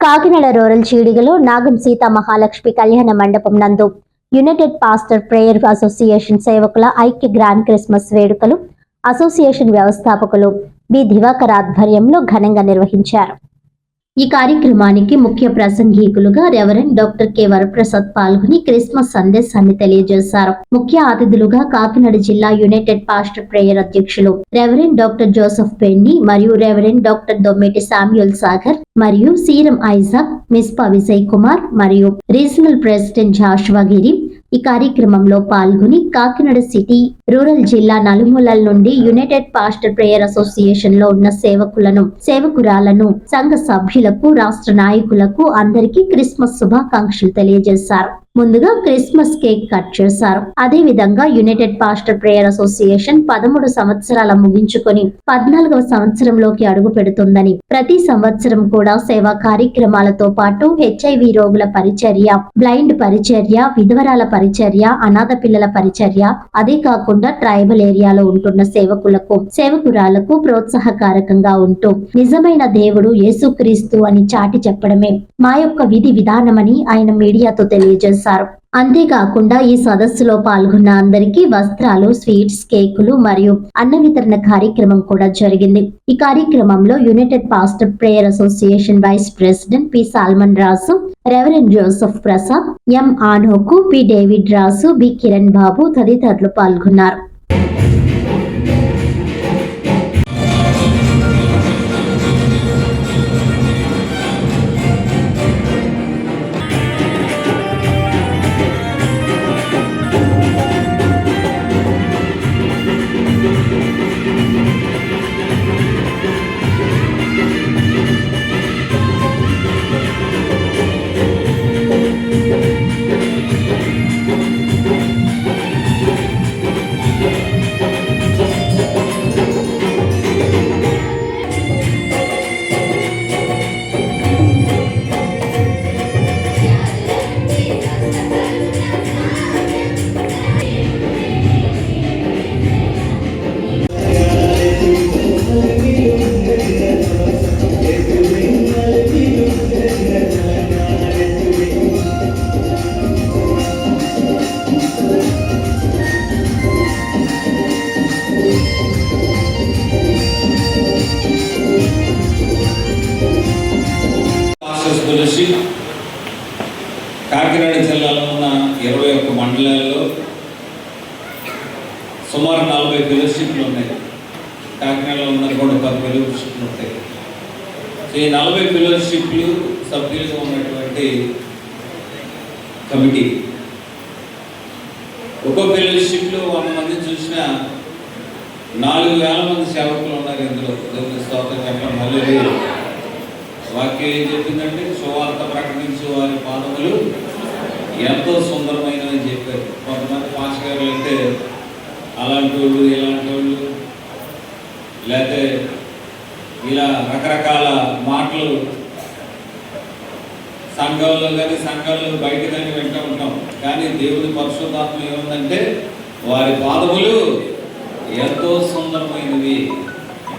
Kakinada rural చీడిగలో నాగం సీత మహాలక్ష్మి కళ్యాణ మండపం నందు యునైటెడ్ పాస్టర్ ప్రేయర్ అసోసియేషన్ సేవకుల ఐక్య గ్రాండ్ క్రిస్మస్ వేడుకలు అసోసియేషన్ వ్యవస్థాపకులు బి దివాకర్ ఆధ్వర్యంలో ఘనంగా నిర్వహించారు. ఈ కార్యక్రమానికి ముఖ్య ప్రసంగికులుగా రెవరెండ్ డాక్టర్ కె వరప్రసాద్ పాల్గొని క్రిస్మస్ సందేశాన్ని తెలియజేశారు. ముఖ్య అతిథులుగా కాకినాడ జిల్లా యునైటెడ్ పాస్టర్ ప్రేయర్ అధ్యక్షులు రెవరెండ్ డాక్టర్ జోసెఫ్ పెన్ని మరియు reverend doctor Dommeti Samuel Sagar మరియు సీరం ఐజాక్, మిస్పా విజయ్ కుమార్ మరియు రీజనల్ ప్రెసిడెంట్ జాషువా గిరి ఈ కార్యక్రమంలో పాల్గొని కాకినాడ సిటీ, రూరల్ జిల్లా నలుమూలల నుండి యునైటెడ్ పాస్టర్ ప్రేయర్ అసోసియేషన్ లో ఉన్న సేవకులను, సేవకురాలను, సంఘ సభ్యులకు, రాష్ట్ర నాయకులకు అందరికీ క్రిస్మస్ శుభాకాంక్షలు తెలియజేశారు. ముందుగా క్రిస్మస్ కేక్ కట్ చేశారు. అదే విధంగా యునైటెడ్ పాస్టర్ ప్రేయర్ అసోసియేషన్ 13 సంవత్సరాల ముగించుకొని 14వ సంవత్సరంలోకి అడుగు పెడుతుందని, ప్రతి సంవత్సరం కూడా సేవా కార్యక్రమాలతో పాటు HIV రోగుల పరిచర్య, బ్లైండ్ పరిచర్య, విధవరాల పరిచర్య, అనాథ పిల్లల పరిచర్య, అదే కాకుండా ట్రైబల్ ఏరియాలో ఉంటున్న సేవకులకు, సేవకురాలకు ప్రోత్సాహకారకంగా ఉంటూ నిజమైన దేవుడు యేసుక్రీస్తు అని చాటి చెప్పడమే మా యొక్క విధి విధానమని ఆయన మీడియాతో తెలియజేశారు. అంతేకాకుండా ఈ సదస్సులో పాల్గొన్న అందరికీ వస్త్రాలు, స్వీట్స్, కేకులు మరియు అన్న వితరణ కార్యక్రమం కూడా జరిగింది. ఈ కార్యక్రమంలో United pastor prayer association vice president P Solomon Raju, reverend Joseph Prasad, M Enoch, P David Raju, B Kiran Babu తదితరులు పాల్గొన్నారు. కాకినాడ జిల్లాలో ఉన్న 21 మండలాల్లో సుమారు 40 ఫెలోషిప్లు ఉన్నాయి. కాకినాడలో ఉన్నది కూడా 10 ఫెలోషిప్లు ఉంటాయి. ఈ 40 ఫెలోషిప్లు సభ్యులుగా ఉన్నటువంటి కమిటీ, ఒక్కో ఫెలోషిప్లో 100 మంది చూసినా 4000 మంది సేవకులు ఉన్నారు. ఇందులో దేవుని స్తోత్రం చెప్పడం. మళ్ళీ వాక్యం ఏం చెప్పిందంటే, సువార్త ప్రకటించే వారి పాదములు ఎంతో సుందరమైనవి చెప్పారు. కొంతమంది పాస్ గారు అంటే అలాంటి వాళ్ళు, ఇలాంటి వాళ్ళు, లేకపోతే ఇలా రకరకాల మాటలు సంఘాల్లో కానీ సంఘాల్లో బయట కానీ వింటూ ఉంటాం. కానీ దేవుని పరిశుద్ధాత్మ ఏముందంటే వారి పాదములు ఎంతో సుందరమైనవి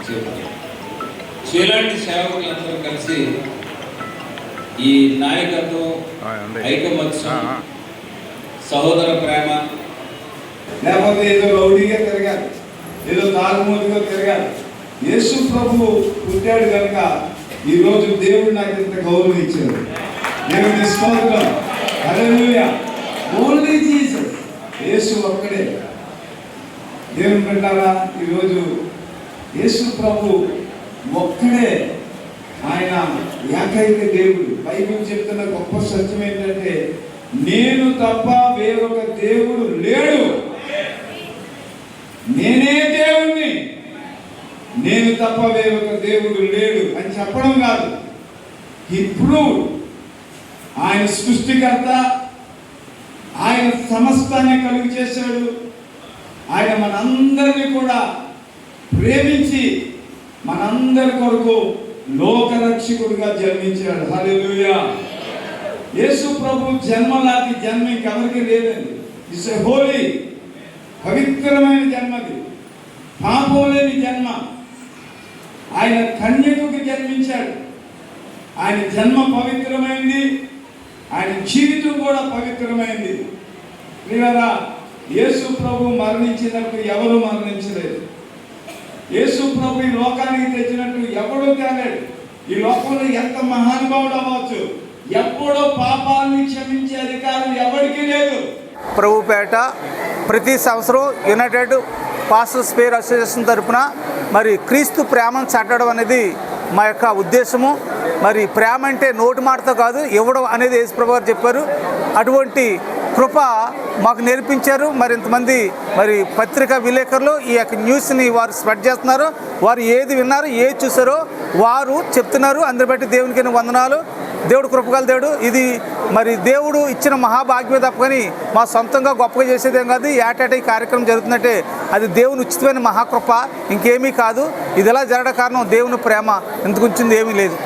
చెప్పారు. ఇలాంటి సేవకులందరూ కలిసి ఈ నాయకత్వం, ఐకమత్యం, సహోదర ప్రేమ, లేకపోతే ఏదో రౌడీగా తిరగాలి, ఏదో తాగుమూతిగా తిరగాలి. యేసు ప్రభు పుట్టాడు కనుక ఈరోజు దేవుడు నాకు ఇంత గౌరవం ఇచ్చాడు. దేవుని స్తోత్రం. హల్లెలూయా. ఓన్లీ జీసస్, యేసు ఒక్కడే. దేవుని పెట్టారా, ఈరోజు యేసు ప్రభు ఒక్కడే. ఆయన ఏకైక దేవుడు. బైబిల్ చెప్తున్న గొప్ప సత్యం ఏంటంటే, నేను తప్ప వేరొక దేవుడు లేడు, నేనే దేవుణ్ణి, నేను తప్ప వేరొక దేవుడు లేడు అని చెప్పడం కాదు. ఇప్పుడు ఆయన సృష్టికర్త, ఆయన సమస్తాన్ని కలుగు చేశాడు. ఆయన మనందరినీ కూడా ప్రేమించి మనందరి కొరకు లోకరక్షకుడిగా జన్మించాడు. హల్లెలూయా. యేసు ప్రభు జన్మ లాంటి జన్మ ఇంకెవరికి లేదండి. ఇట్స్ ఎ హోలీ, పవిత్రమైన జన్మది, పాపం లేని జన్మ. ఆయన కన్యకకు జన్మించాడు. ఆయన జన్మ పవిత్రమైంది, ఆయన జీవితం కూడా పవిత్రమైంది. ప్రియులారా, యేసు ప్రభు మరణించినట్టు ఎవరు మరణించలేదు. యేసు ప్రభు ఈ లోకానికి తెచ్చినట్టు ఎవడూ తేలేడు. ఈ లోకంలో ఎంత మహానుభావుడు అవ్వచ్చు, ఎప్పుడో పాపాన్ని క్షమించే అధికారం ఎవరికీ లేదు. ప్రభుపేట ప్రతి సంవత్సరం యునైటెడ్ పాస్టర్స్ ప్రేయర్ అసోసియేషన్ తరఫున మరి క్రీస్తు ప్రేమను చాటడం అనేది మా యొక్క ఉద్దేశము. మరి ప్రేమ అంటే నోటి మాటతో కాదు, ఇవ్వడం అనేది యేసుప్రభు గారు చెప్పారు. అటువంటి కృప మాకు నేర్పించారు. మరి ఇంతమంది మరి పత్రికా విలేకరులు ఈ యొక్క న్యూస్ని వారు స్ప్రెడ్ చేస్తున్నారు. వారు ఏది విన్నారో ఏది చూసారో వారు చెప్తున్నారు. అందరి బట్టి దేవునికి వందనాలు. దేవుడు కృపగల దేవుడు. ఇది మరి దేవుడు ఇచ్చిన మహాభాగ్యమే తప్పని మా సొంతంగా గొప్పగా చేసేదేం కాదు. ఏటేటా ఈ కార్యక్రమం జరుగుతుందంటే అది దేవుని ఉచితమైన మహాకృప, ఇంకేమీ కాదు. ఇది ఎలా జరగడం కారణం దేవుని ప్రేమ, ఇంతకు ఉంచింది ఏమీ లేదు.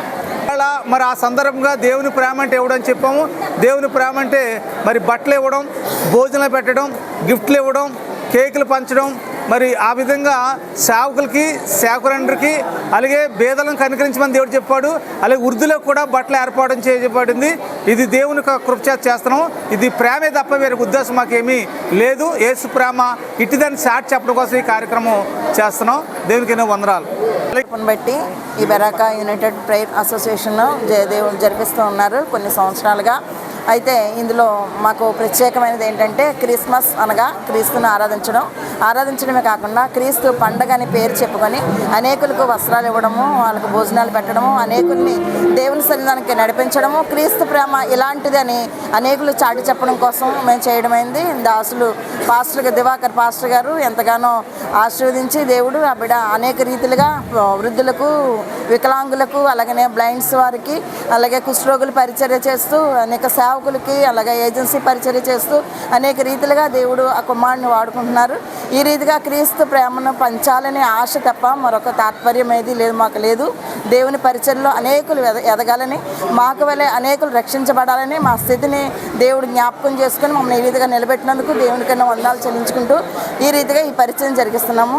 అలా మరి ఆ సందర్భంగా దేవుని ప్రేమ అంటే ఇవ్వడం చెప్పాము. దేవుని ప్రేమ అంటే మరి బట్టలు ఇవ్వడం, భోజనాలు పెట్టడం, గిఫ్ట్లు ఇవ్వడం, కేకులు పంచడం, మరి ఆ విధంగా సేవకులకి సేవకులందరికీ అలాగే బేదలను కనికరించమని దేవుడు చెప్పాడు. అలాగే వృద్ధులకు కూడా బట్టలు ఏర్పాటు చేయబడింది. ఇది దేవుని కృప చేత చేస్తున్నాం. ఇది ప్రేమే తప్ప వేరే ఉద్దేశం మాకేమీ లేదు. యేసు ప్రేమ ఇట్టిదాన్ని సాటి చెప్పడం కోసం ఈ కార్యక్రమం చేస్తున్నాం. దేవునికి ఎన్నో వందనాలు. బట్టి ఈ బెరాకా యునైటెడ్ ప్రేయర్ అసోసియేషన్ దేవుడు జరిపిస్తూ ఉన్నారు కొన్ని సంవత్సరాలుగా. అయితే ఇందులో మాకు ప్రత్యేకమైనది ఏంటంటే క్రిస్మస్ అనగా క్రీస్తుని ఆరాధించడమే కాకుండా క్రీస్తు పండగ అని పేరు చెప్పుకొని అనేకులకు వస్త్రాలు ఇవ్వడము, వాళ్ళకు భోజనాలు పెట్టడము, అనేకుల్ని దేవుని సన్నిధానానికి నడిపించడము, క్రీస్తు ప్రేమ ఇలాంటిది అని అనేకులు చాటి చెప్పడం కోసం మేము చేయడమైంది. దాసులు దివాకర్ పాస్టర్ గారు ఎంతగానో ఆశీర్వదించి దేవుడు ఆ బిడ్డ అనేక రీతిలుగా వృద్ధులకు, వికలాంగులకు, అలాగనే బ్లైండ్స్ వారికి, అలాగే కుష్ఠరోగులు పరిచర్య చేస్తూ, అనేక సేవకులకి, అలాగే ఏజెన్సీ పరిచర్య చేస్తూ అనేక రీతిలుగా దేవుడు ఆ కుమారుని వాడుకుంటున్నారు. ఈ రీతిగా క్రీస్తు ప్రేమను పంచాలనే ఆశ తప్ప మరొక తాత్పర్యం ఏది లేదు, మాకు లేదు. దేవుని పరిచర్యలో అనేకులు ఎదగాలని, మాకు వలె అనేకులు రక్షించబడాలని మా స్థితిని దేవుడు జ్ఞాపకం చేసుకుని మమ్మల్ని ఈ రీతిగా నిలబెట్టినందుకు దేవునికన్నా వందనాలు చెల్లించుకుంటూ ఈ రీతిగా ఈ పరిచయం జరిగిస్తున్నాము.